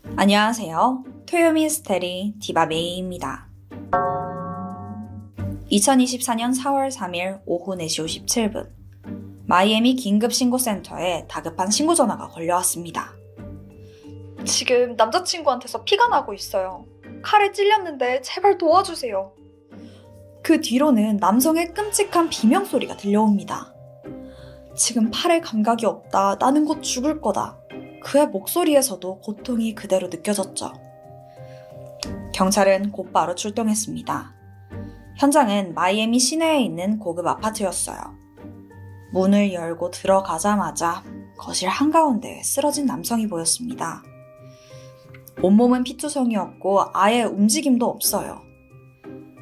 안녕하세요. 토요미스테리 디바메이입니다. 2024년 4월 3일 오후 4시 57분 마이애미 긴급신고센터에 다급한 신고 전화가 걸려왔습니다. 지금 남자친구한테서 피가 나고 있어요. 칼에 찔렸는데 제발 도와주세요. 그 뒤로는 남성의 끔찍한 비명소리가 들려옵니다. 지금 팔에 감각이 없다. 나는 곧 죽을 거다. 그의 목소리에서도 고통이 그대로 느껴졌죠. 경찰은 곧바로 출동했습니다. 현장은 마이애미 시내에 있는 고급 아파트였어요. 문을 열고 들어가자마자 거실 한가운데에 쓰러진 남성이 보였습니다. 온몸은 피투성이었고 아예 움직임도 없어요.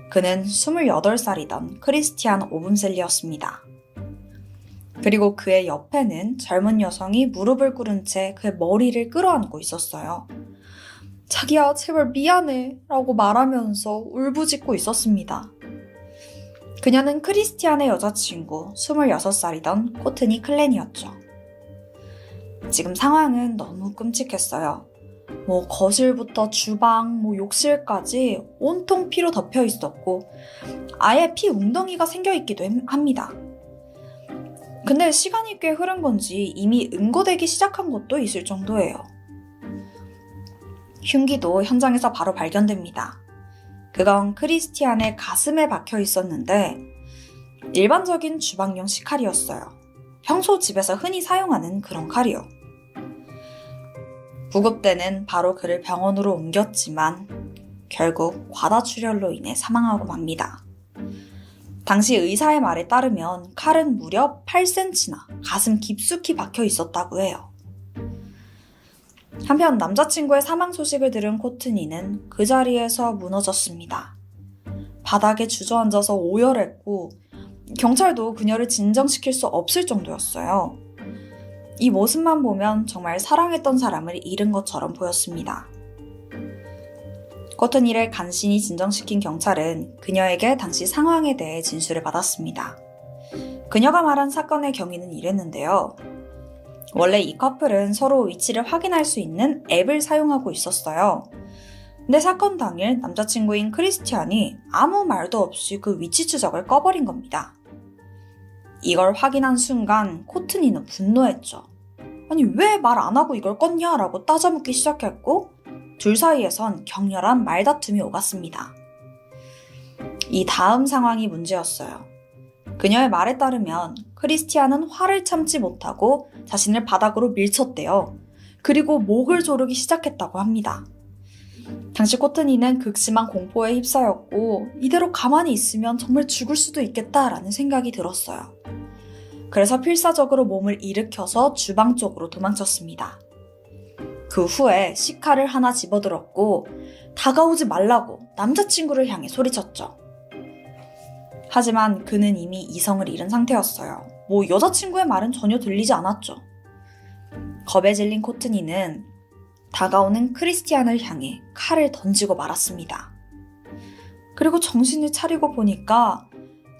그는 28살이던 크리스티안 오븐셀리였습니다. 그리고 그의 옆에는 젊은 여성이 무릎을 꿇은 채 그의 머리를 끌어안고 있었어요. 자기야, 제발 미안해 라고 말하면서 울부짖고 있었습니다. 그녀는 크리스티안의 여자친구 26살이던 코트니 클랜이었죠. 지금 상황은 너무 끔찍했어요. 거실부터 주방, 욕실까지 온통 피로 덮여 있었고 아예 피 웅덩이가 생겨 있기도 합니다. 근데 시간이 꽤 흐른 건지 이미 응고되기 시작한 것도 있을 정도예요. 흉기도 현장에서 바로 발견됩니다. 그건 크리스티안의 가슴에 박혀 있었는데 일반적인 주방용 식칼이었어요. 평소 집에서 흔히 사용하는 그런 칼이요. 구급대는 바로 그를 병원으로 옮겼지만 결국 과다출혈로 인해 사망하고 맙니다. 당시 의사의 말에 따르면 칼은 무려 8cm나 가슴 깊숙이 박혀 있었다고 해요. 한편 남자친구의 사망 소식을 들은 코트니는 그 자리에서 무너졌습니다. 바닥에 주저앉아서 오열했고 경찰도 그녀를 진정시킬 수 없을 정도였어요. 이 모습만 보면 정말 사랑했던 사람을 잃은 것처럼 보였습니다. 코트니를 간신히 진정시킨 경찰은 그녀에게 당시 상황에 대해 진술을 받았습니다. 그녀가 말한 사건의 경위는 이랬는데요. 원래 이 커플은 서로 위치를 확인할 수 있는 앱을 사용하고 있었어요. 근데 사건 당일 남자친구인 크리스티안이 아무 말도 없이 그 위치 추적을 꺼버린 겁니다. 이걸 확인한 순간 코트니는 분노했죠. 아니 왜 말 안 하고 이걸 껐냐? 라고 따져묻기 시작했고 둘 사이에선 격렬한 말다툼이 오갔습니다. 이 다음 상황이 문제였어요. 그녀의 말에 따르면 크리스티안은 화를 참지 못하고 자신을 바닥으로 밀쳤대요. 그리고 목을 조르기 시작했다고 합니다. 당시 코트니는 극심한 공포에 휩싸였고 이대로 가만히 있으면 정말 죽을 수도 있겠다라는 생각이 들었어요. 그래서 필사적으로 몸을 일으켜서 주방 쪽으로 도망쳤습니다. 그 후에 식칼을 하나 집어들었고 다가오지 말라고 남자친구를 향해 소리쳤죠. 하지만 그는 이미 이성을 잃은 상태였어요. 여자친구의 말은 전혀 들리지 않았죠. 겁에 질린 코트니는 다가오는 크리스티안을 향해 칼을 던지고 말았습니다. 그리고 정신을 차리고 보니까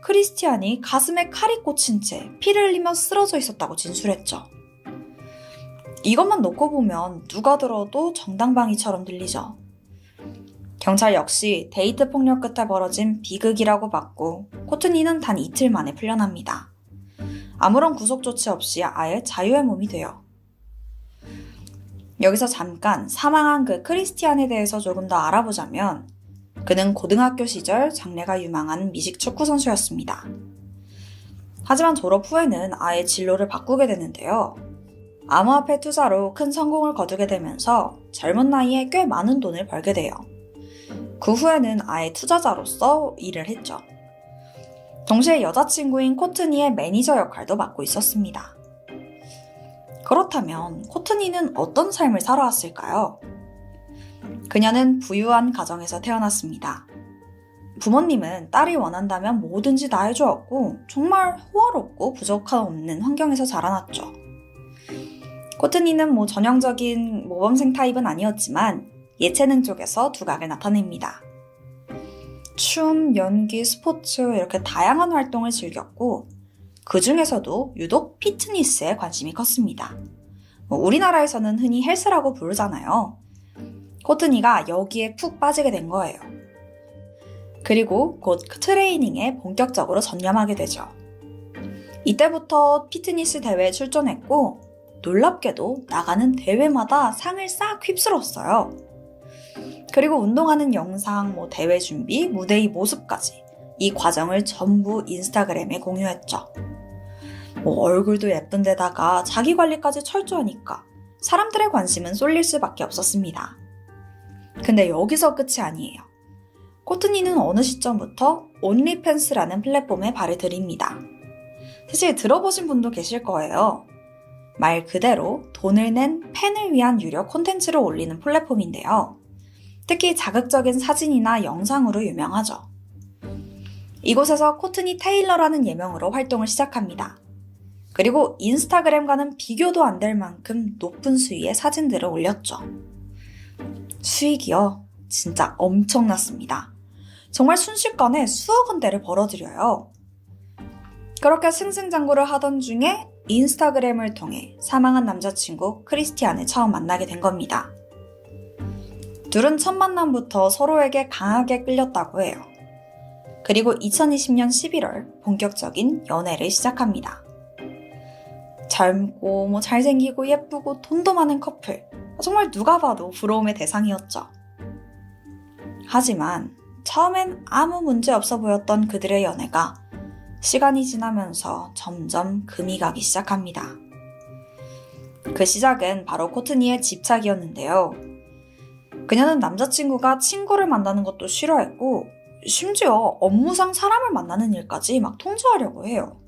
크리스티안이 가슴에 칼이 꽂힌 채 피를 흘리며 쓰러져 있었다고 진술했죠. 이것만 놓고 보면 누가 들어도 정당방위처럼 들리죠. 경찰 역시 데이트 폭력 끝에 벌어진 비극이라고 봤고 코트니는 단 이틀 만에 풀려납니다. 아무런 구속 조치 없이 아예 자유의 몸이 돼요. 여기서 잠깐 사망한 그 크리스티안에 대해서 조금 더 알아보자면 그는 고등학교 시절 장래가 유망한 미식 축구 선수였습니다. 하지만 졸업 후에는 아예 진로를 바꾸게 되는데요. 암호화폐 투자로 큰 성공을 거두게 되면서 젊은 나이에 꽤 많은 돈을 벌게 돼요. 그 후에는 아예 투자자로서 일을 했죠. 동시에 여자친구인 코트니의 매니저 역할도 맡고 있었습니다. 그렇다면 코트니는 어떤 삶을 살아왔을까요? 그녀는 부유한 가정에서 태어났습니다. 부모님은 딸이 원한다면 뭐든지 다 해주었고 정말 호화롭고 부족함 없는 환경에서 자라났죠. 코트니는 전형적인 모범생 타입은 아니었지만 예체능 쪽에서 두각을 나타냅니다. 춤, 연기, 스포츠 이렇게 다양한 활동을 즐겼고 그 중에서도 유독 피트니스에 관심이 컸습니다. 우리나라에서는 흔히 헬스라고 부르잖아요. 코트니가 여기에 푹 빠지게 된 거예요. 그리고 곧 트레이닝에 본격적으로 전념하게 되죠. 이때부터 피트니스 대회에 출전했고 놀랍게도 나가는 대회마다 상을 싹 휩쓸었어요. 그리고 운동하는 영상, 대회 준비, 무대의 모습까지 이 과정을 전부 인스타그램에 공유했죠. 얼굴도 예쁜 데다가 자기 관리까지 철저하니까 사람들의 관심은 쏠릴 수밖에 없었습니다. 근데 여기서 끝이 아니에요. 코트니는 어느 시점부터 온리팬스라는 플랫폼에 발을 들입니다. 사실 들어보신 분도 계실 거예요. 말 그대로 돈을 낸 팬을 위한 유료 콘텐츠를 올리는 플랫폼인데요. 특히 자극적인 사진이나 영상으로 유명하죠. 이곳에서 코트니 테일러라는 예명으로 활동을 시작합니다. 그리고 인스타그램과는 비교도 안 될 만큼 높은 수위의 사진들을 올렸죠. 수익이요? 진짜 엄청났습니다. 정말 순식간에 수억 원대를 벌어들여요. 그렇게 승승장구를 하던 중에 인스타그램을 통해 사망한 남자친구 크리스티안을 처음 만나게 된 겁니다. 둘은 첫 만남부터 서로에게 강하게 끌렸다고 해요. 그리고 2020년 11월 본격적인 연애를 시작합니다. 젊고 잘생기고 예쁘고 돈도 많은 커플. 정말 누가 봐도 부러움의 대상이었죠. 하지만 처음엔 아무 문제 없어 보였던 그들의 연애가 시간이 지나면서 점점 금이 가기 시작합니다. 그 시작은 바로 코트니의 집착이었는데요. 그녀는 남자친구가 친구를 만나는 것도 싫어했고 심지어 업무상 사람을 만나는 일까지 막 통제하려고 해요.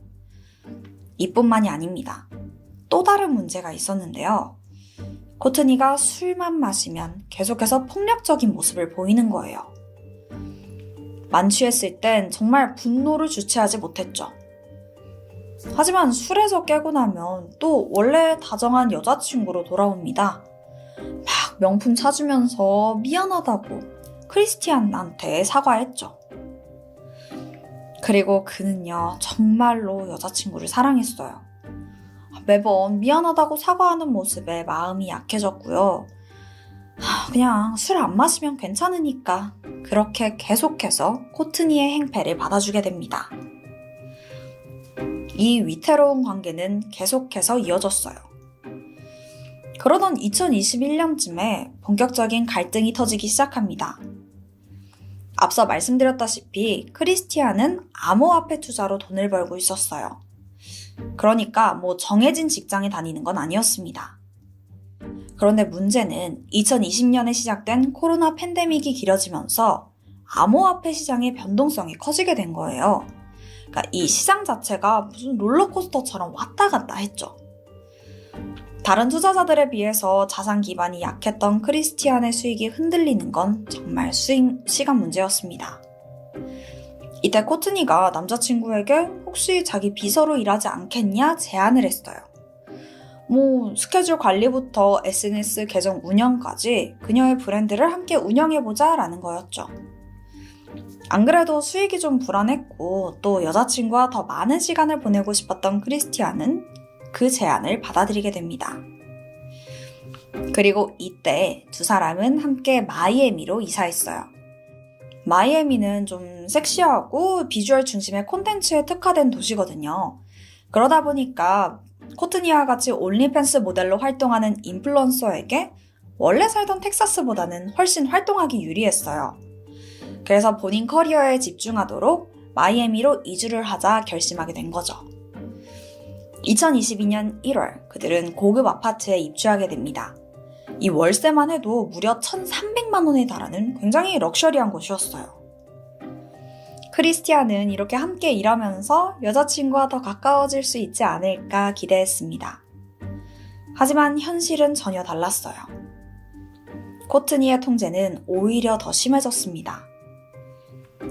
이뿐만이 아닙니다. 또 다른 문제가 있었는데요. 코트니가 술만 마시면 계속해서 폭력적인 모습을 보이는 거예요. 만취했을 땐 정말 분노를 주체하지 못했죠. 하지만 술에서 깨고 나면 또 원래 다정한 여자친구로 돌아옵니다. 막 명품 사주면서 미안하다고 크리스티안한테 사과했죠. 그리고 그는요, 정말로 여자친구를 사랑했어요. 매번 미안하다고 사과하는 모습에 마음이 약해졌고요. 그냥 술 안 마시면 괜찮으니까 그렇게 계속해서 코트니의 행패를 받아주게 됩니다. 이 위태로운 관계는 계속해서 이어졌어요. 그러던 2021년쯤에 본격적인 갈등이 터지기 시작합니다. 앞서 말씀드렸다시피 크리스티안은 암호화폐 투자로 돈을 벌고 있었어요. 그러니까 정해진 직장에 다니는 건 아니었습니다. 그런데 문제는 2020년에 시작된 코로나 팬데믹이 길어지면서 암호화폐 시장의 변동성이 커지게 된 거예요. 그러니까 이 시장 자체가 무슨 롤러코스터처럼 왔다 갔다 했죠. 다른 투자자들에 비해서 자산 기반이 약했던 크리스티안의 수익이 흔들리는 건 정말 시간 문제였습니다. 이때 코트니가 남자친구에게 혹시 자기 비서로 일하지 않겠냐 제안을 했어요. 스케줄 관리부터 SNS 계정 운영까지 그녀의 브랜드를 함께 운영해보자 라는 거였죠. 안 그래도 수익이 좀 불안했고 또 여자친구와 더 많은 시간을 보내고 싶었던 크리스티안은 그 제안을 받아들이게 됩니다. 그리고 이때 두 사람은 함께 마이애미로 이사했어요. 마이애미는 좀 섹시하고 비주얼 중심의 콘텐츠에 특화된 도시거든요. 그러다 보니까 코트니와 같이 온리팬스 모델로 활동하는 인플루언서에게 원래 살던 텍사스보다는 훨씬 활동하기 유리했어요. 그래서 본인 커리어에 집중하도록 마이애미로 이주를 하자 결심하게 된 거죠. 2022년 1월 그들은 고급 아파트에 입주하게 됩니다. 이 월세만 해도 무려 1,300만 원에 달하는 굉장히 럭셔리한 곳이었어요. 크리스티안은 이렇게 함께 일하면서 여자친구와 더 가까워질 수 있지 않을까 기대했습니다. 하지만 현실은 전혀 달랐어요. 코트니의 통제는 오히려 더 심해졌습니다.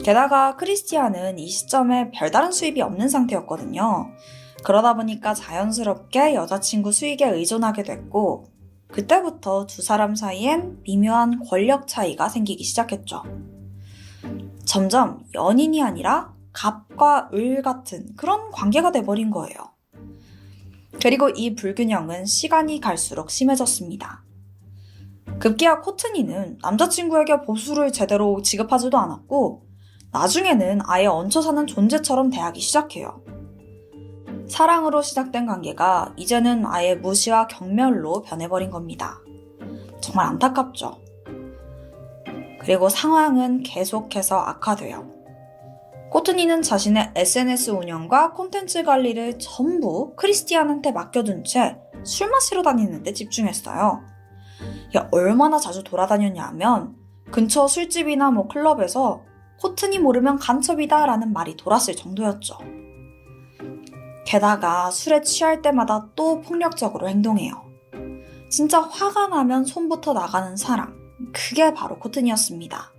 게다가 크리스티안은 이 시점에 별다른 수입이 없는 상태였거든요. 그러다 보니까 자연스럽게 여자친구 수익에 의존하게 됐고 그때부터 두 사람 사이엔 미묘한 권력 차이가 생기기 시작했죠. 점점 연인이 아니라 갑과 을 같은 그런 관계가 돼버린 거예요. 그리고 이 불균형은 시간이 갈수록 심해졌습니다. 급기야 코트니는 남자친구에게 보수를 제대로 지급하지도 않았고 나중에는 아예 얹혀 사는 존재처럼 대하기 시작해요. 사랑으로 시작된 관계가 이제는 아예 무시와 경멸로 변해버린 겁니다. 정말 안타깝죠. 그리고 상황은 계속해서 악화돼요. 코트니는 자신의 SNS 운영과 콘텐츠 관리를 전부 크리스티안한테 맡겨둔 채 술 마시러 다니는 데 집중했어요. 얼마나 자주 돌아다녔냐 하면 근처 술집이나 클럽에서 코트니 모르면 간첩이다 라는 말이 돌았을 정도였죠. 게다가 술에 취할 때마다 또 폭력적으로 행동해요. 진짜 화가 나면 손부터 나가는 사람, 그게 바로 코트니였습니다.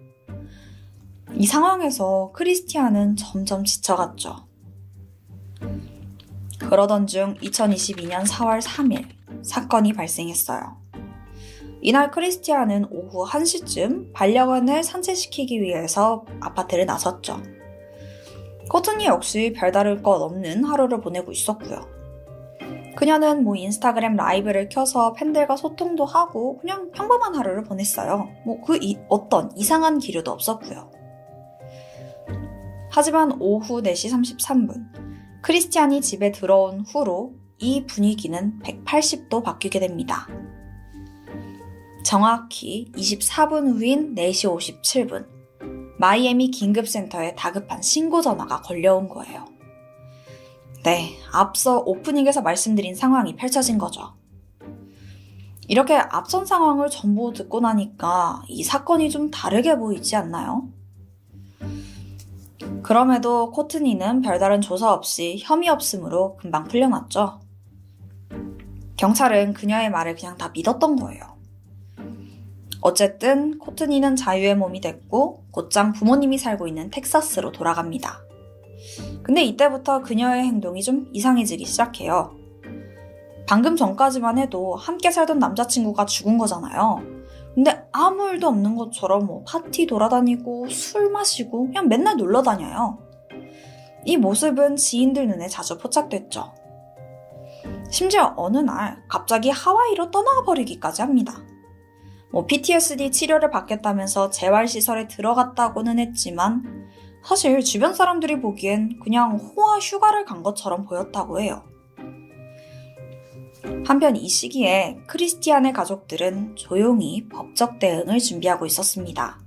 이 상황에서 크리스티안은 점점 지쳐갔죠. 그러던 중 2022년 4월 3일 사건이 발생했어요. 이날 크리스티안은 오후 1시쯤 반려견을 산책시키기 위해서 아파트를 나섰죠. 코트니 역시 별다를 것 없는 하루를 보내고 있었고요. 그녀는 인스타그램 라이브를 켜서 팬들과 소통도 하고 그냥 평범한 하루를 보냈어요. 어떤 이상한 기류도 없었고요. 하지만 오후 4시 33분 크리스티안이 집에 들어온 후로 이 분위기는 180도 바뀌게 됩니다. 정확히 24분 후인 4시 57분 마이애미 긴급센터에 다급한 신고 전화가 걸려온 거예요. 네, 앞서 오프닝에서 말씀드린 상황이 펼쳐진 거죠. 이렇게 앞선 상황을 전부 듣고 나니까 이 사건이 좀 다르게 보이지 않나요? 그럼에도 코트니는 별다른 조사 없이 혐의 없음으로 금방 풀려났죠. 경찰은 그녀의 말을 그냥 다 믿었던 거예요. 어쨌든 코트니는 자유의 몸이 됐고 곧장 부모님이 살고 있는 텍사스로 돌아갑니다. 근데 이때부터 그녀의 행동이 좀 이상해지기 시작해요. 방금 전까지만 해도 함께 살던 남자친구가 죽은 거잖아요. 근데 아무 일도 없는 것처럼 파티 돌아다니고 술 마시고 그냥 맨날 놀러 다녀요. 이 모습은 지인들 눈에 자주 포착됐죠. 심지어 어느 날 갑자기 하와이로 떠나가 버리기까지 합니다. PTSD 치료를 받겠다면서 재활시설에 들어갔다고는 했지만 사실 주변 사람들이 보기엔 그냥 호화 휴가를 간 것처럼 보였다고 해요. 한편 이 시기에 크리스티안의 가족들은 조용히 법적 대응을 준비하고 있었습니다.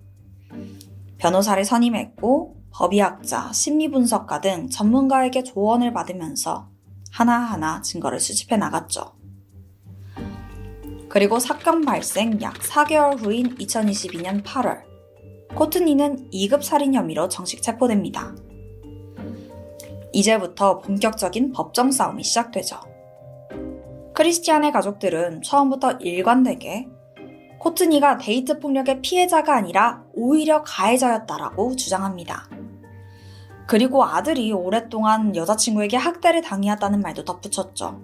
변호사를 선임했고 법의학자, 심리분석가 등 전문가에게 조언을 받으면서 하나하나 증거를 수집해 나갔죠. 그리고 사건 발생 약 4개월 후인 2022년 8월, 코트니는 2급 살인 혐의로 정식 체포됩니다. 이제부터 본격적인 법정 싸움이 시작되죠. 크리스티안의 가족들은 처음부터 일관되게 코트니가 데이트 폭력의 피해자가 아니라 오히려 가해자였다라고 주장합니다. 그리고 아들이 오랫동안 여자친구에게 학대를 당해왔다는 말도 덧붙였죠.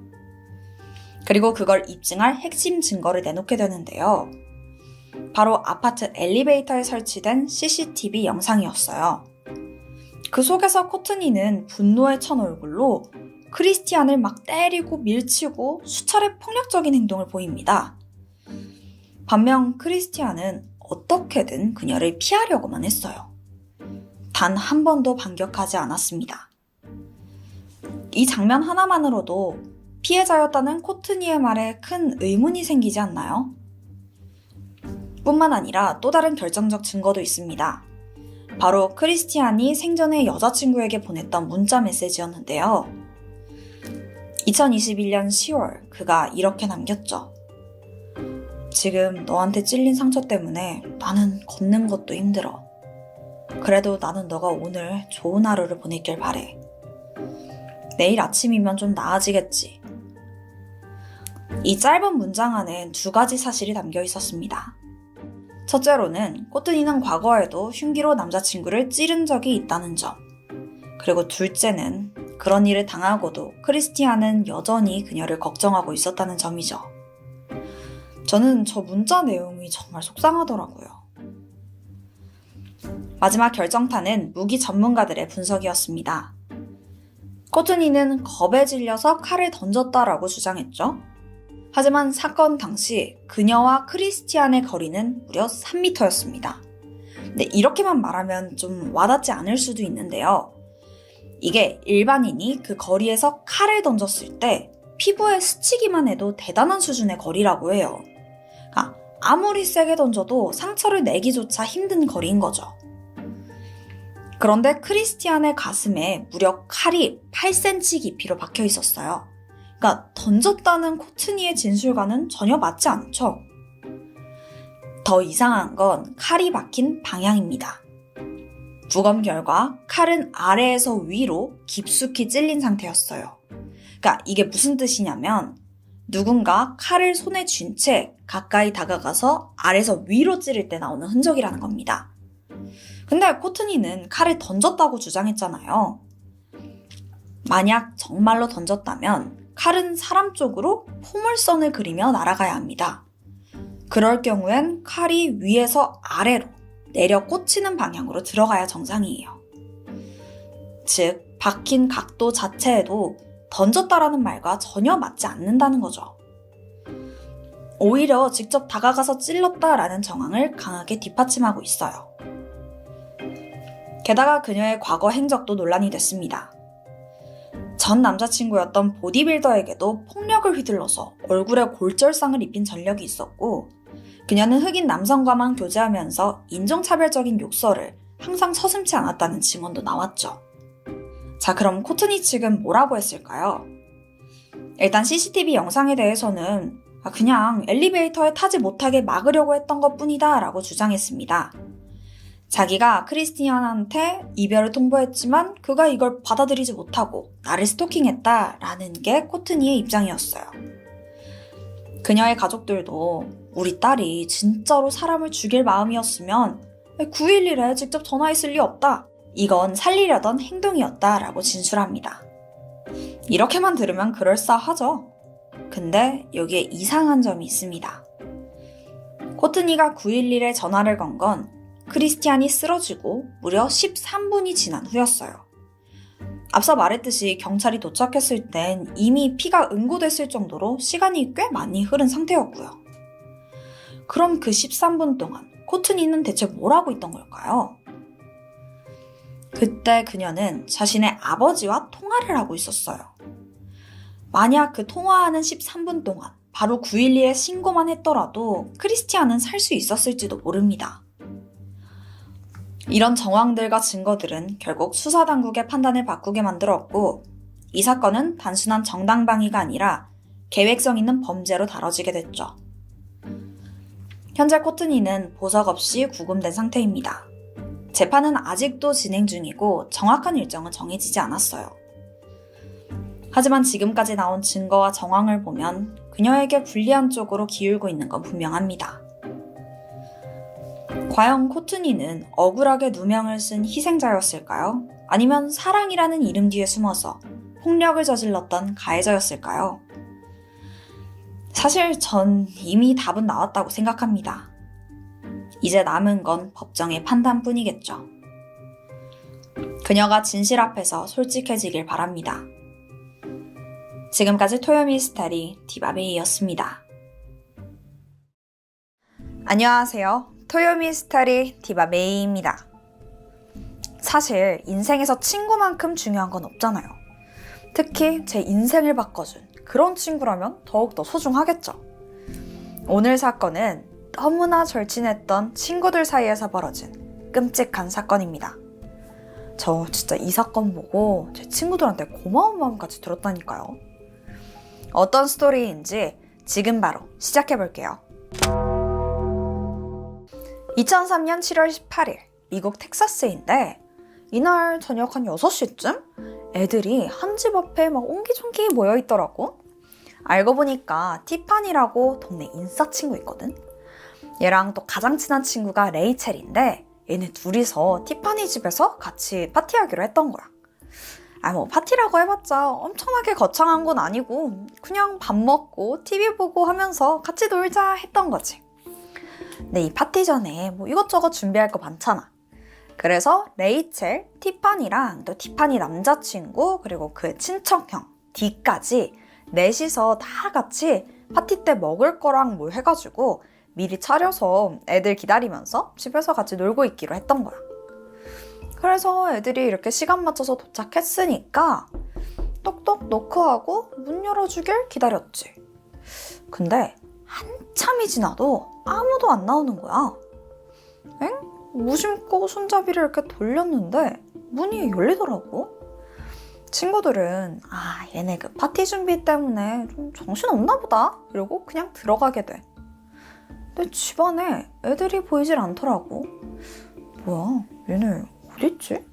그리고 그걸 입증할 핵심 증거를 내놓게 되는데요. 바로 아파트 엘리베이터에 설치된 CCTV 영상이었어요. 그 속에서 코트니는 분노에 찬 얼굴로 크리스티안을 막 때리고 밀치고 수차례 폭력적인 행동을 보입니다. 반면 크리스티안은 어떻게든 그녀를 피하려고만 했어요. 단 한 번도 반격하지 않았습니다. 이 장면 하나만으로도 피해자였다는 코트니의 말에 큰 의문이 생기지 않나요? 뿐만 아니라 또 다른 결정적 증거도 있습니다. 바로 크리스티안이 생전에 여자친구에게 보냈던 문자 메시지였는데요. 2021년 10월 그가 이렇게 남겼죠. 지금 너한테 찔린 상처 때문에 나는 걷는 것도 힘들어. 그래도 나는 너가 오늘 좋은 하루를 보내길 바래. 내일 아침이면 좀 나아지겠지. 이 짧은 문장 안엔 2가지 사실이 담겨 있었습니다. 첫째로는 코트니는 과거에도 흉기로 남자친구를 찌른 적이 있다는 점. 그리고 둘째는 그런 일을 당하고도 크리스티안은 여전히 그녀를 걱정하고 있었다는 점이죠. 저는 저 문자 내용이 정말 속상하더라고요. 마지막 결정타는 무기 전문가들의 하지만 사건 당시 그녀와 크리스티안의 거리는 무려 3m였습니다. 근데 이렇게만 말하면 좀 와닿지 않을 수도 있는데요. 이게 일반인이 그 거리에서 칼을 던졌을 때 피부에 스치기만 해도 대단한 수준의 거리라고 해요. 그러니까 아무리 세게 던져도 상처를 내기조차 힘든 거리인 거죠. 그런데 크리스티안의 가슴에 무려 칼이 8cm 깊이로 박혀 있었어요. 그러니까 던졌다는 코트니의 진술과는 전혀 맞지 않죠. 더 이상한 건 칼이 박힌 방향입니다. 부검 결과 칼은 아래에서 위로 깊숙이 찔린 상태였어요. 그러니까 이게 무슨 뜻이냐면 누군가 칼을 손에 쥔 채 가까이 다가가서 아래에서 위로 찌를 때 나오는 흔적이라는 겁니다. 근데 코트니는 칼을 던졌다고 주장했잖아요. 만약 정말로 던졌다면 칼은 사람 쪽으로 포물선을 그리며 날아가야 합니다. 그럴 경우엔 칼이 위에서 아래로 내려 꽂히는 방향으로 들어가야 정상이에요. 즉, 박힌 각도 자체에도 던졌다라는 말과 전혀 맞지 않는다는 거죠. 오히려 직접 다가가서 찔렀다라는 정황을 강하게 뒷받침하고 있어요. 게다가 그녀의 과거 행적도 논란이 됐습니다. 전 남자친구였던 보디빌더에게도 폭력을 휘둘러서 얼굴에 골절상을 입힌 전력이 있었고, 그녀는 흑인 남성과만 교제하면서 인종차별적인 욕설을 항상 서슴지 않았다는 증언도 나왔죠. 자, 그럼 코트니 측은 뭐라고 했을까요? 일단 CCTV 영상에 대해서는 그냥 엘리베이터에 타지 못하게 막으려고 했던 것뿐이다 라고 주장했습니다. 자기가 크리스티안한테 이별을 통보했지만 그가 이걸 받아들이지 못하고 나를 스토킹했다라는 게 코트니의 입장이었어요. 그녀의 가족들도 우리 딸이 진짜로 사람을 죽일 마음이었으면 911에 직접 전화했을 리 없다. 이건 살리려던 행동이었다라고 진술합니다. 이렇게만 들으면 그럴싸하죠. 근데 여기에 이상한 점이 있습니다. 코트니가 911에 전화를 건 건 크리스티안이 쓰러지고 무려 13분이 지난 후였어요. 앞서 말했듯이 경찰이 도착했을 땐 이미 피가 응고됐을 정도로 시간이 꽤 많이 흐른 상태였고요. 그럼 그 13분 동안 코트니는 대체 뭘 하고 있던 걸까요? 그때 그녀는 자신의 아버지와 통화를 하고 있었어요. 만약 그 통화하는 13분 동안 바로 911에 신고만 했더라도 크리스티안은 살 수 있었을지도 모릅니다. 이런 정황들과 증거들은 결국 수사당국의 판단을 바꾸게 만들었고, 이 사건은 단순한 정당방위가 아니라 계획성 있는 범죄로 다뤄지게 됐죠. 현재 코트니는 보석 없이 구금된 상태입니다. 재판은 아직도 진행 중이고 정확한 일정은 정해지지 않았어요. 하지만 지금까지 나온 증거와 정황을 보면 그녀에게 불리한 쪽으로 기울고 있는 건 분명합니다. 과연 코트니는 억울하게 누명을 쓴 희생자였을까요? 아니면 사랑이라는 이름 뒤에 숨어서 폭력을 저질렀던 가해자였을까요? 사실 전 이미 답은 나왔다고 생각합니다. 이제 남은 건 법정의 판단뿐이겠죠. 그녀가 진실 앞에서 솔직해지길 바랍니다. 지금까지 토요미스테리 디바베이였습니다. 안녕하세요. 토요미스테리 디바베이입니다. 사실 인생에서 친구만큼 중요한 건 없잖아요. 특히 제 인생을 바꿔준 그런 친구라면 더욱더 소중하겠죠. 오늘 사건은 너무나 절친했던 친구들 사이에서 벌어진 끔찍한 사건입니다. 저 진짜 이 사건 보고 제 친구들한테 고마운 마음까지 들었다니까요. 어떤 스토리인지 지금 바로 시작해볼게요. 2003년 7월 18일 미국 텍사스인데 이날 저녁 한 6시쯤 애들이 한 집 앞에 막 옹기종기 모여있더라고. 알고 보니까 티파니라고 동네 인싸 친구 있거든. 얘랑 또 가장 친한 친구가 레이첼인데 얘네 둘이서 티파니 집에서 같이 파티하기로 했던 거야. 뭐 파티라고 해봤자 엄청나게 거창한 건 아니고 그냥 밥 먹고 TV 보고 하면서 같이 놀자 했던 거지. 근데 이 파티 전에 뭐 이것저것 준비할 거 많잖아. 그래서 레이첼, 티파니랑 또 티파니 남자친구 그리고 그 친척형 D까지 넷이서 다 같이 파티 때 먹을 거랑 뭐 해가지고 미리 차려서 애들 기다리면서 집에서 같이 놀고 있기로 했던 거야. 그래서 애들이 이렇게 시간 맞춰서 도착했으니까 똑똑 노크하고 문 열어주길 기다렸지. 근데 한참이 지나도 아무도 안 나오는 거야. 엥? 무심코 손잡이를 이렇게 돌렸는데 문이 열리더라고. 친구들은 얘네 그 파티 준비 때문에 좀 정신없나 보다 이러고 그냥 들어가게 돼. 근데 집안에 애들이 보이질 않더라고. 뭐야, 얘네 어딨지?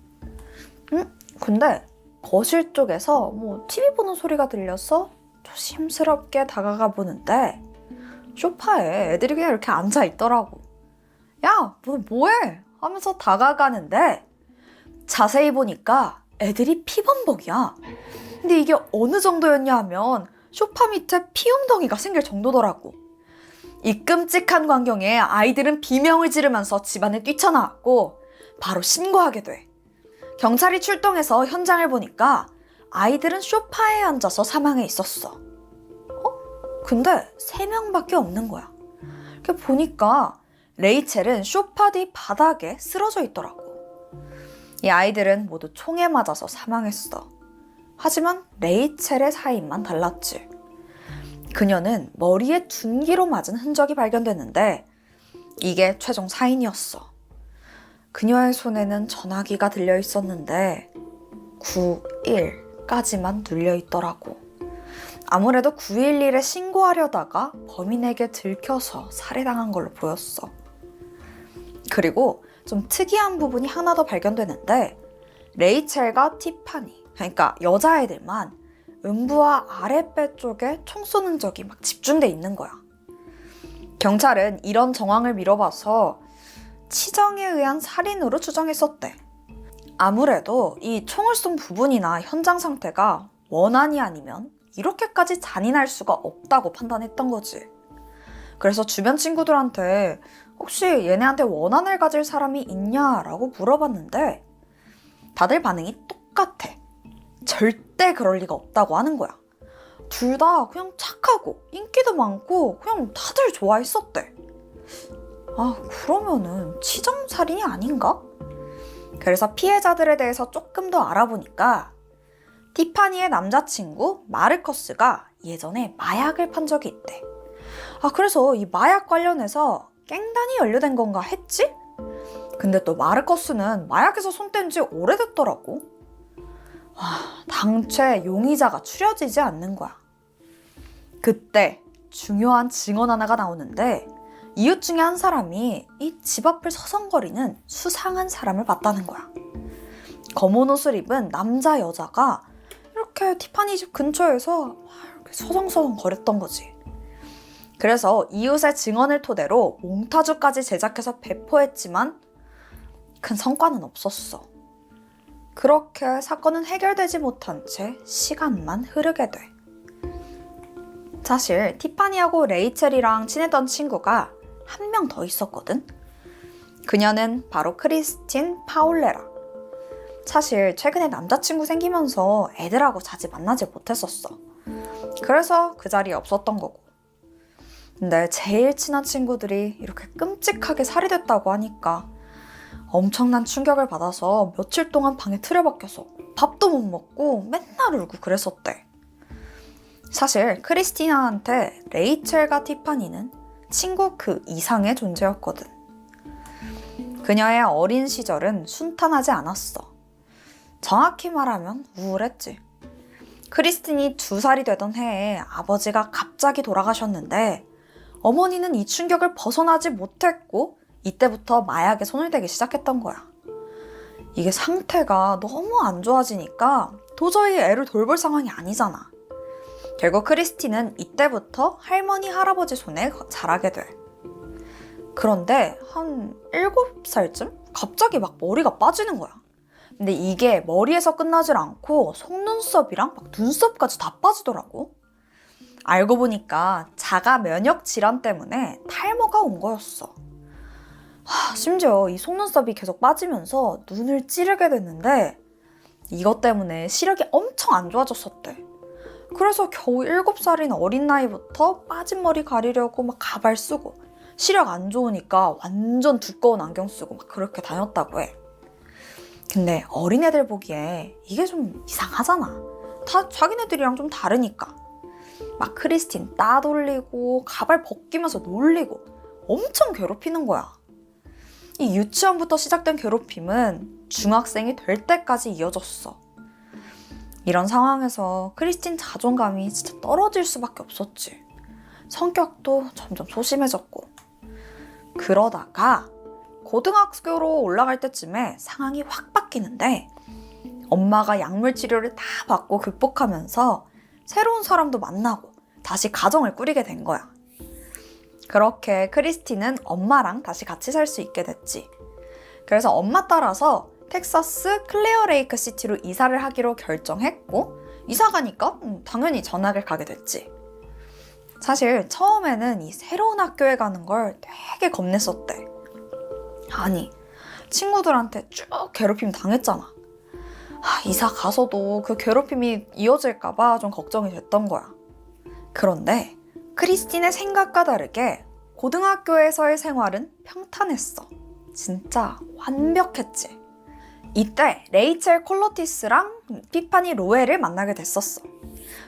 근데 거실 쪽에서 뭐 TV 보는 소리가 들려서 조심스럽게 다가가 보는데 소파에 애들이 그냥 이렇게 앉아 있더라고. 야, 너 뭐해? 하면서 다가가는데 자세히 보니까 애들이 피범벅이야. 근데 이게 어느 정도였냐 하면 소파 밑에 피웅덩이가 생길 정도더라고. 이 끔찍한 광경에 아이들은 비명을 지르면서 집안에 뛰쳐나왔고 바로 신고하게 돼. 경찰이 출동해서 현장을 보니까 아이들은 소파에 앉아서 사망해 있었어. 근데 3명밖에 없는 거야. 이렇게 보니까 레이첼은 소파 뒤 바닥에 쓰러져 있더라고. 이 아이들은 모두 총에 맞아서 사망했어. 하지만 레이첼의 사인만 달랐지. 그녀는 머리에 둔기로 맞은 흔적이 발견됐는데 이게 최종 사인이었어. 그녀의 손에는 전화기가 들려 있었는데 911까지만 눌려 있더라고. 아무래도 911에 신고하려다가 범인에게 들켜서 살해당한 걸로 보였어. 그리고 좀 특이한 부분이 하나 더 발견되는데 레이첼과 티파니, 그러니까 여자애들만 음부와 아랫배 쪽에 총 쏘는 적이 막 집중돼 있는 거야. 경찰은 이런 정황을 미뤄봐서 치정에 의한 살인으로 추정했었대. 아무래도 이 총을 쏜 부분이나 현장 상태가 원한이 아니면 이렇게까지 잔인할 수가 없다고 판단했던 거지. 그래서 주변 친구들한테 혹시 얘네한테 원한을 가질 사람이 있냐라고 물어봤는데 다들 반응이 똑같아. 절대 그럴 리가 없다고 하는 거야. 둘 다 그냥 착하고 인기도 많고 그냥 다들 좋아했었대. 그러면은 치정살인이 아닌가? 그래서 피해자들에 대해서 조금 더 알아보니까 티파니의 남자친구 마르커스가 예전에 마약을 판 적이 있대. 그래서 이 마약 관련해서 깽단이 연루된 건가 했지? 근데 또 마르커스는 마약에서 손 뗀 지 오래됐더라고. 당최 용의자가 추려지지 않는 거야. 그때 중요한 증언 하나가 나오는데 이웃 중에 한 사람이 이 집 앞을 서성거리는 수상한 사람을 봤다는 거야. 검은 옷을 입은 남자 여자가 이렇게 티파니 집 근처에서 이렇게 서성서성 거렸던 거지. 그래서 이웃의 증언을 토대로 몽타주까지 제작해서 배포했지만 큰 성과는 없었어. 그렇게 사건은 해결되지 못한 채 시간만 흐르게 돼. 사실 티파니하고 레이첼이랑 친했던 친구가 한 명 더 있었거든. 그녀는 바로 크리스틴 파올레라. 사실 최근에 남자친구 생기면서 애들하고 자주 만나지 못했었어. 그래서 그 자리에 없었던 거고. 근데 제일 친한 친구들이 이렇게 끔찍하게 살해됐다고 하니까 엄청난 충격을 받아서 며칠 동안 방에 틀어박혀서 밥도 못 먹고 맨날 울고 그랬었대. 사실 크리스티나한테 레이첼과 티파니는 친구 그 이상의 존재였거든. 그녀의 어린 시절은 순탄하지 않았어. 정확히 말하면 우울했지. 크리스틴이 2살이 되던 해에 아버지가 갑자기 돌아가셨는데 어머니는 이 충격을 벗어나지 못했고 이때부터 마약에 손을 대기 시작했던 거야. 이게 상태가 너무 안 좋아지니까 도저히 애를 돌볼 상황이 아니잖아. 결국 크리스틴은 이때부터 할머니, 할아버지 손에 자라게 돼. 그런데 한 7살쯤 갑자기 막 머리가 빠지는 거야. 근데 이게 머리에서 끝나질 않고 속눈썹이랑 막 눈썹까지 다 빠지더라고. 알고 보니까 자가 면역 질환 때문에 탈모가 온 거였어. 심지어 이 속눈썹이 계속 빠지면서 눈을 찌르게 됐는데 이것 때문에 시력이 엄청 안 좋아졌었대. 그래서 겨우 7살인 어린 나이부터 빠진 머리 가리려고 막 가발 쓰고 시력 안 좋으니까 완전 두꺼운 안경 쓰고 막 그렇게 다녔다고 해. 근데 어린애들 보기에 이게 좀 이상하잖아. 다 자기네들이랑 좀 다르니까. 막 크리스틴 따돌리고 가발 벗기면서 놀리고 엄청 괴롭히는 거야. 이 유치원부터 시작된 괴롭힘은 중학생이 될 때까지 이어졌어. 이런 상황에서 크리스틴 자존감이 진짜 떨어질 수밖에 없었지. 성격도 점점 소심해졌고. 그러다가 고등학교로 올라갈 때쯤에 상황이 확 바뀌는데 엄마가 약물 치료를 다 받고 극복하면서 새로운 사람도 만나고 다시 가정을 꾸리게 된 거야. 그렇게 크리스틴은 엄마랑 다시 같이 살 수 있게 됐지. 그래서 엄마 따라서 텍사스 클레어 레이크 시티로 이사를 하기로 결정했고 이사 가니까 당연히 전학을 가게 됐지. 사실 처음에는 이 새로운 학교에 가는 걸 되게 겁냈었대. 아니, 친구들한테 쭉 괴롭힘 당했잖아. 이사 가서도 그 괴롭힘이 이어질까봐 좀 걱정이 됐던 거야. 그런데 크리스틴의 생각과 다르게 고등학교에서의 생활은 평탄했어. 진짜 완벽했지. 이때 레이첼 콜러티스랑 티파니 로엘을 만나게 됐었어.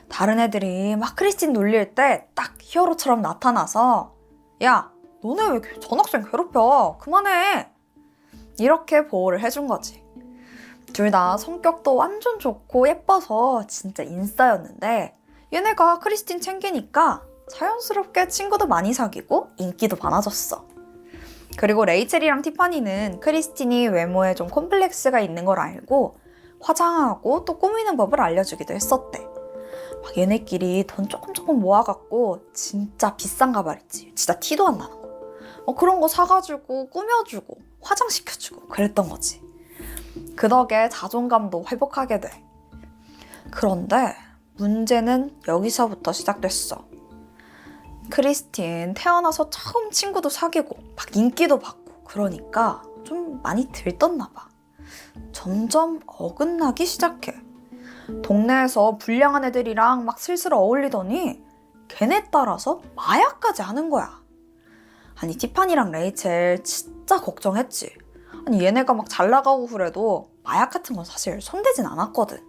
다른 애들이 막 크리스틴 놀릴 때 딱 히어로처럼 나타나서 야, 너네 왜 전학생 괴롭혀? 그만해! 이렇게 보호를 해준 거지. 둘 다 성격도 완전 좋고 예뻐서 진짜 인싸였는데 얘네가 크리스틴 챙기니까 자연스럽게 친구도 많이 사귀고 인기도 많아졌어. 그리고 레이첼이랑 티파니는 크리스틴이 외모에 좀 콤플렉스가 있는 걸 알고 화장하고 또 꾸미는 법을 알려주기도 했었대. 막 얘네끼리 돈 조금 모아갖고 진짜 비싼 가발 있지. 진짜 티도 안 나는 거. 그런 거 사가지고 꾸며주고 화장시켜주고 그랬던 거지. 그 덕에 자존감도 회복하게 돼. 그런데 문제는 여기서부터 시작됐어. 크리스틴 태어나서 처음 친구도 사귀고 막 인기도 받고 그러니까 좀 많이 들떴나 봐. 점점 어긋나기 시작해. 동네에서 불량한 애들이랑 막 슬슬 어울리더니 걔네 따라서 마약까지 하는 거야. 아니 티파니랑 레이첼 진짜 걱정했지. 아니 얘네가 막 잘 나가고 그래도 마약 같은 건 사실 손대진 않았거든.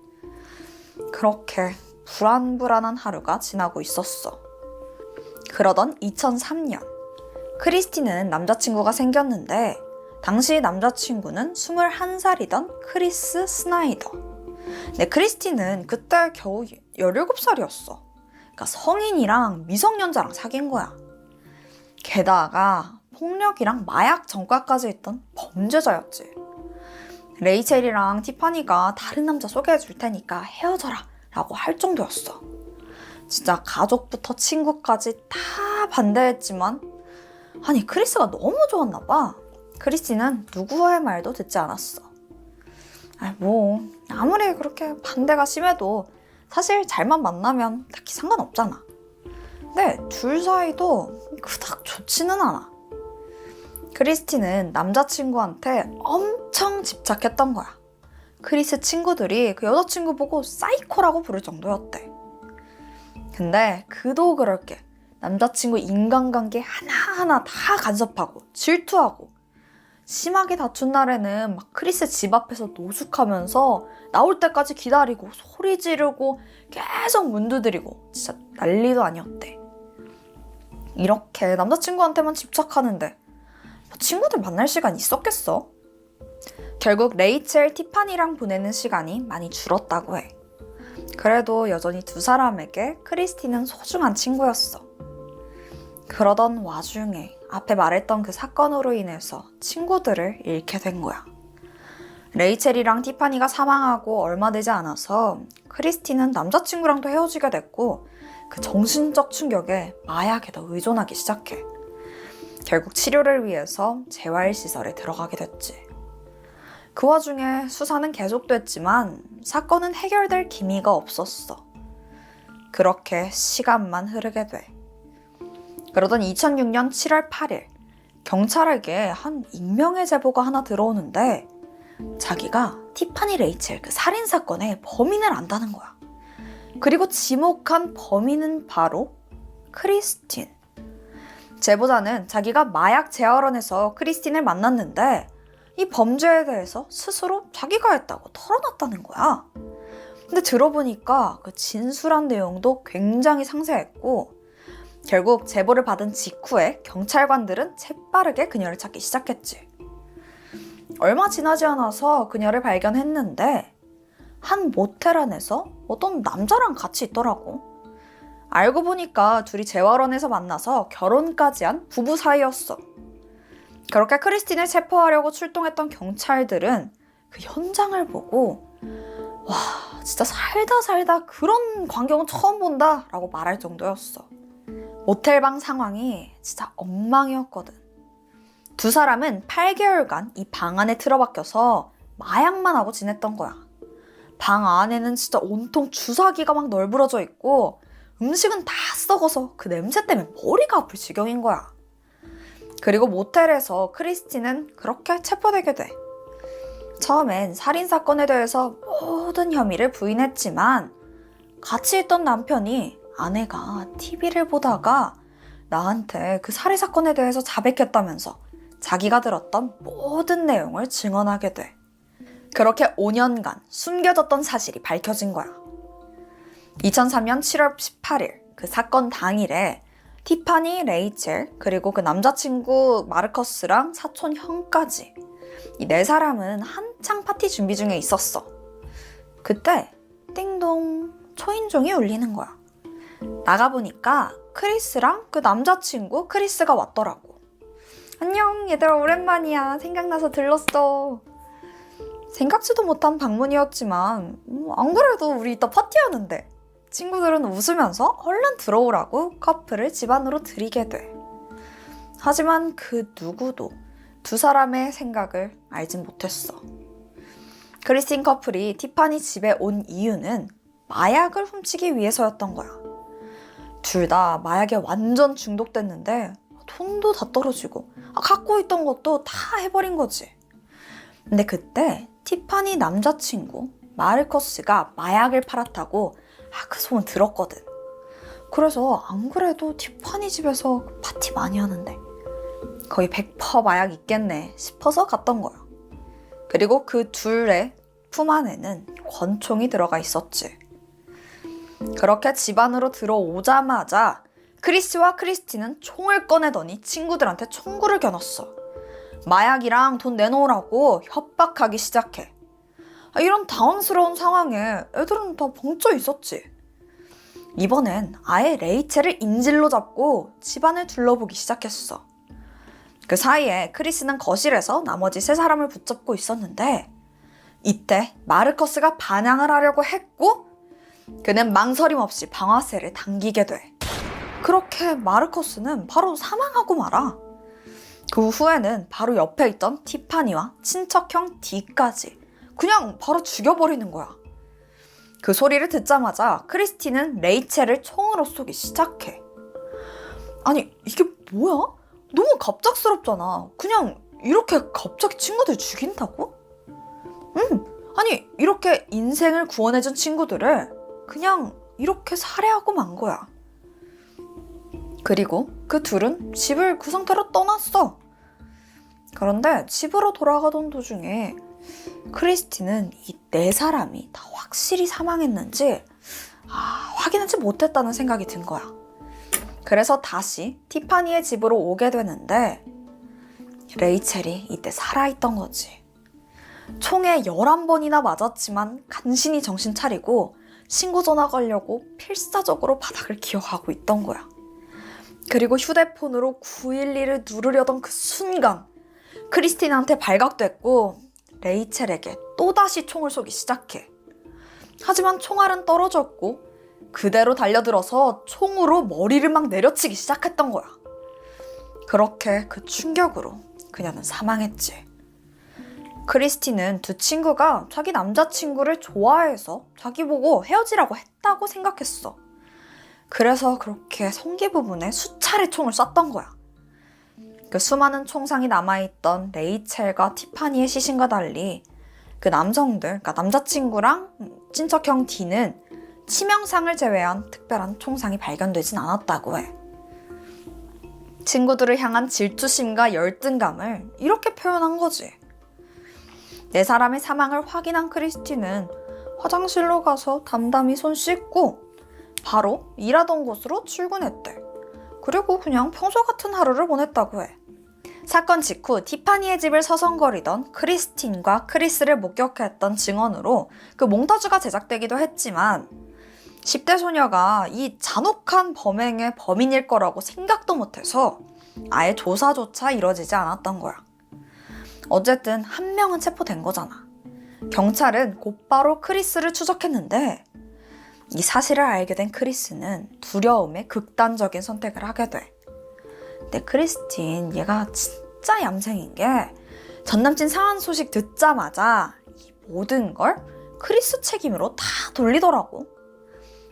그렇게 불안불안한 하루가 지나고 있었어. 그러던 2003년 크리스틴은 남자친구가 생겼는데 당시 남자친구는 21살이던 크리스 스나이더. 근데 크리스틴은 그때 겨우 17살이었어. 그러니까 성인이랑 미성년자랑 사귄 거야. 게다가 폭력이랑 마약 전과까지 했던 범죄자였지. 레이첼이랑 티파니가 다른 남자 소개해 줄 테니까 헤어져라 라고 할 정도였어. 진짜 가족부터 친구까지 다 반대했지만 아니 크리스가 너무 좋았나 봐. 크리스는 누구의 말도 듣지 않았어. 아무리 그렇게 반대가 심해도 사실 잘만 만나면 딱히 상관없잖아. 근데 둘 사이도 그닥 좋지는 않아. 크리스틴은 남자친구한테 엄청 집착했던 거야. 크리스 친구들이 그 여자친구 보고 사이코라고 부를 정도였대. 근데 그도 그럴 게 남자친구 인간관계 하나하나 다 간섭하고 질투하고 심하게 다툰 날에는 막 크리스 집 앞에서 노숙하면서 나올 때까지 기다리고 소리 지르고 계속 문 두드리고 진짜 난리도 아니었대. 이렇게 남자친구한테만 집착하는데 친구들 만날 시간 있었겠어? 결국 레이첼, 티파니랑 보내는 시간이 많이 줄었다고 해. 그래도 여전히 두 사람에게 크리스틴은 소중한 친구였어. 그러던 와중에 앞에 말했던 그 사건으로 인해서 친구들을 잃게 된 거야. 레이첼이랑 티파니가 사망하고 얼마 되지 않아서 크리스틴은 남자친구랑도 헤어지게 됐고 그 정신적 충격에 마약에 더 의존하기 시작해. 결국 치료를 위해서 재활시설에 들어가게 됐지. 그 와중에 수사는 계속됐지만 사건은 해결될 기미가 없었어. 그렇게 시간만 흐르게 돼. 그러던 2006년 7월 8일 경찰에게 한 익명의 제보가 하나 들어오는데 자기가 티파니 레이첼 그 살인사건의 범인을 안다는 거야. 그리고 지목한 범인은 바로 크리스틴. 제보자는 자기가 마약 재활원에서 크리스틴을 만났는데 이 범죄에 대해서 스스로 자기가 했다고 털어놨다는 거야. 근데 들어보니까 그 진술한 내용도 굉장히 상세했고 결국 제보를 받은 직후에 경찰관들은 재빠르게 그녀를 찾기 시작했지. 얼마 지나지 않아서 그녀를 발견했는데 한 모텔 안에서 어떤 남자랑 같이 있더라고. 알고 보니까 둘이 재활원에서 만나서 결혼까지 한 부부 사이였어. 그렇게 크리스틴을 체포하려고 출동했던 경찰들은 그 현장을 보고 와, 진짜 살다 그런 광경은 처음 본다 라고 말할 정도였어. 모텔방 상황이 진짜 엉망이었거든. 두 사람은 8개월간 이 방 안에 틀어박혀서 마약만 하고 지냈던 거야. 방 안에는 진짜 온통 주사기가 막 널브러져 있고 음식은 다 썩어서 그 냄새 때문에 머리가 아플 지경인 거야. 그리고 모텔에서 크리스틴은 그렇게 체포되게 돼. 처음엔 살인사건에 대해서 모든 혐의를 부인했지만 같이 있던 남편이 아내가 TV를 보다가 나한테 그 살인사건에 대해서 자백했다면서 자기가 들었던 모든 내용을 증언하게 돼. 그렇게 5년간 숨겨졌던 사실이 밝혀진 거야. 2003년 7월 18일 그 사건 당일에 티파니, 레이첼, 그리고 그 남자친구 마르커스랑 사촌 형까지 이 네 사람은 한창 파티 준비 중에 있었어. 그때 띵동 초인종이 울리는 거야. 나가보니까 크리스랑 그 남자친구 크리스가 왔더라고. 안녕 얘들아 오랜만이야. 생각나서 들렀어. 생각지도 못한 방문이었지만 안 그래도 우리 이따 파티하는데 친구들은 웃으면서 얼른 들어오라고 커플을 집 안으로 들이게 돼. 하지만 그 누구도 두 사람의 생각을 알진 못했어. 크리스틴 커플이 티파니 집에 온 이유는 마약을 훔치기 위해서였던 거야. 둘 다 마약에 완전 중독됐는데 돈도 다 떨어지고 갖고 있던 것도 다 해버린 거지. 근데 그때 티파니 남자친구 마르커스가 마약을 팔았다고 그 소문 들었거든. 그래서 안 그래도 티파니 집에서 파티 많이 하는데 거의 100% 마약 있겠네 싶어서 갔던 거야. 그리고 그 둘의 품 안에는 권총이 들어가 있었지. 그렇게 집 안으로 들어오자마자 크리스와 크리스티는 총을 꺼내더니 친구들한테 총구를 겨눴어. 마약이랑 돈 내놓으라고 협박하기 시작해. 이런 당황스러운 상황에 애들은 다 벙쪄 있었지. 이번엔 아예 레이첼을 인질로 잡고 집안을 둘러보기 시작했어. 그 사이에 크리스는 거실에서 나머지 세 사람을 붙잡고 있었는데 이때 마르커스가 반항을 하려고 했고 그는 망설임 없이 방아쇠를 당기게 돼. 그렇게 마르커스는 바로 사망하고 말아. 그 후에는 바로 옆에 있던 티파니와 친척형 D까지 그냥 바로 죽여버리는 거야. 그 소리를 듣자마자 크리스티는 레이첼을 총으로 쏘기 시작해. 아니 이게 뭐야? 너무 갑작스럽잖아. 그냥 이렇게 갑자기 친구들 죽인다고? 아니 이렇게 인생을 구원해준 친구들을 그냥 이렇게 살해하고 만 거야. 그리고 그 둘은 집을 그 상태로 떠났어. 그런데 집으로 돌아가던 도중에 크리스티는 이 네 사람이 다 확실히 사망했는지 확인하지 못했다는 생각이 든 거야. 그래서 다시 티파니의 집으로 오게 되는데 레이첼이 이때 살아있던 거지. 총에 11번이나 맞았지만 간신히 정신 차리고 신고 전화 걸려고 필사적으로 바닥을 기어가고 있던 거야. 그리고 휴대폰으로 911을 누르려던 그 순간 크리스틴한테 발각됐고 레이첼에게 또다시 총을 쏘기 시작해. 하지만 총알은 떨어졌고 그대로 달려들어서 총으로 머리를 막 내려치기 시작했던 거야. 그렇게 그 충격으로 그녀는 사망했지. 크리스틴은 두 친구가 자기 남자친구를 좋아해서 자기 보고 헤어지라고 했다고 생각했어. 그래서 그렇게 성기 부분에 수차례 총을 쐈던 거야. 그 수많은 총상이 남아있던 레이첼과 티파니의 시신과 달리 그 남성들, 그러니까 남자친구랑 친척형 D는 치명상을 제외한 특별한 총상이 발견되진 않았다고 해. 친구들을 향한 질투심과 열등감을 이렇게 표현한 거지. 네 사람의 사망을 확인한 크리스티는 화장실로 가서 담담히 손 씻고 바로 일하던 곳으로 출근했대. 그리고 그냥 평소 같은 하루를 보냈다고 해. 사건 직후 티파니의 집을 서성거리던 크리스틴과 크리스를 목격했던 증언으로 그 몽타주가 제작되기도 했지만 10대 소녀가 이 잔혹한 범행의 범인일 거라고 생각도 못해서 아예 조사조차 이뤄지지 않았던 거야. 어쨌든 한 명은 체포된 거잖아. 경찰은 곧바로 크리스를 추적했는데 이 사실을 알게 된 크리스는 두려움에 극단적인 선택을 하게 돼. 근데 크리스틴 얘가 진짜 얌생인 게 전남친 상한 소식 듣자마자 이 모든 걸 크리스 책임으로 다 돌리더라고.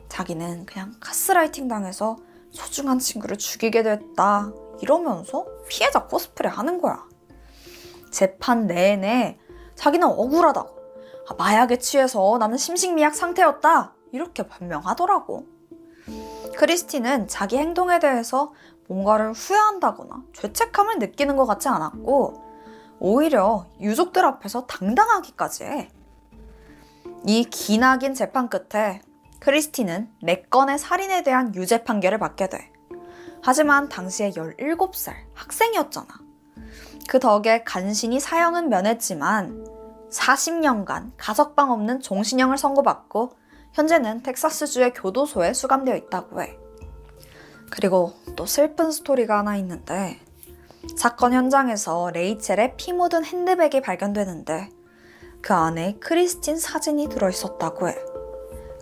자기는 그냥 가스라이팅 당해서 소중한 친구를 죽이게 됐다 이러면서 피해자 코스프레 하는 거야. 재판 내내 자기는 억울하다고, 마약에 취해서 나는 심신미약 상태였다 이렇게 변명하더라고. 크리스티는 자기 행동에 대해서 뭔가를 후회한다거나 죄책감을 느끼는 것 같지 않았고 오히려 유족들 앞에서 당당하기까지 해. 이 기나긴 재판 끝에 크리스티는 4건의 살인에 대한 유죄 판결을 받게 돼. 하지만 당시에 17살 학생이었잖아. 그 덕에 간신히 사형은 면했지만 40년간 가석방 없는 종신형을 선고받고 현재는 텍사스주의 교도소에 수감되어 있다고 해. 그리고 또 슬픈 스토리가 하나 있는데 사건 현장에서 레이첼의 피 묻은 핸드백이 발견되는데 그 안에 크리스틴 사진이 들어있었다고 해.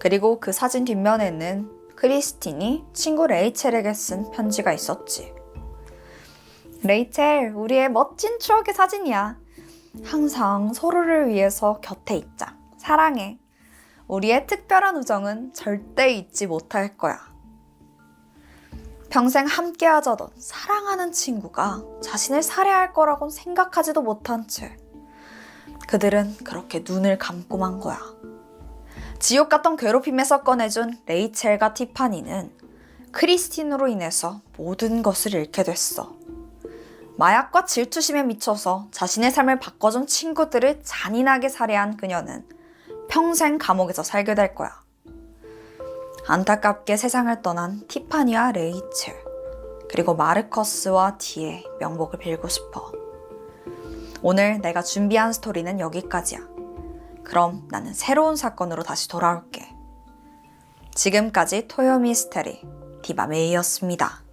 그리고 그 사진 뒷면에는 크리스틴이 친구 레이첼에게 쓴 편지가 있었지. 레이첼, 우리의 멋진 추억의 사진이야. 항상 서로를 위해서 곁에 있자. 사랑해. 우리의 특별한 우정은 절대 잊지 못할 거야. 평생 함께 하자던 사랑하는 친구가 자신을 살해할 거라곤 생각하지도 못한 채 그들은 그렇게 눈을 감고 만 거야. 지옥 같던 괴롭힘에서 꺼내준 레이첼과 티파니는 크리스틴으로 인해서 모든 것을 잃게 됐어. 마약과 질투심에 미쳐서 자신의 삶을 바꿔준 친구들을 잔인하게 살해한 그녀는 평생 감옥에서 살게 될 거야. 안타깝게 세상을 떠난 티파니와 레이첼, 그리고 마르커스와 디의 명복을 빌고 싶어. 오늘 내가 준비한 스토리는 여기까지야. 그럼 나는 새로운 사건으로 다시 돌아올게. 지금까지 토요 미스테리 디바메이였습니다.